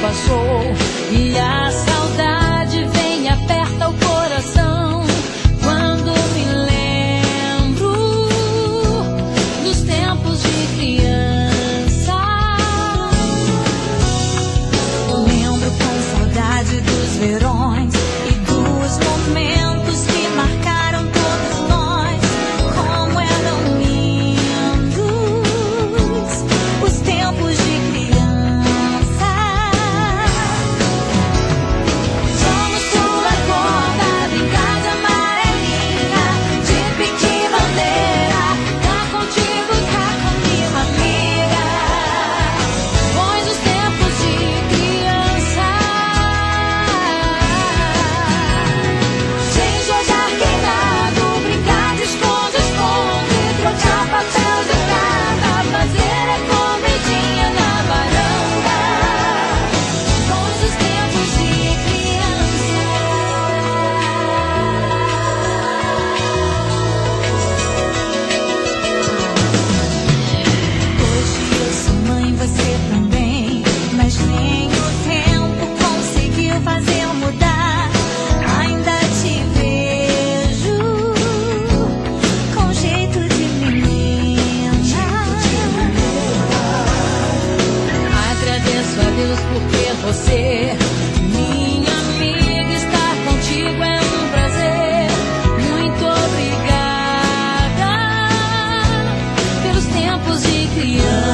Passou e a saudade vem e aperta o coração quando me lembro dos tempos de criança. Lembro com saudade dos verões e dos momentos que marcaram todos nós. Como eram lindos os tempos de criança. Porque você, minha amiga, estar contigo é um prazer. Muito obrigada pelos tempos de criança.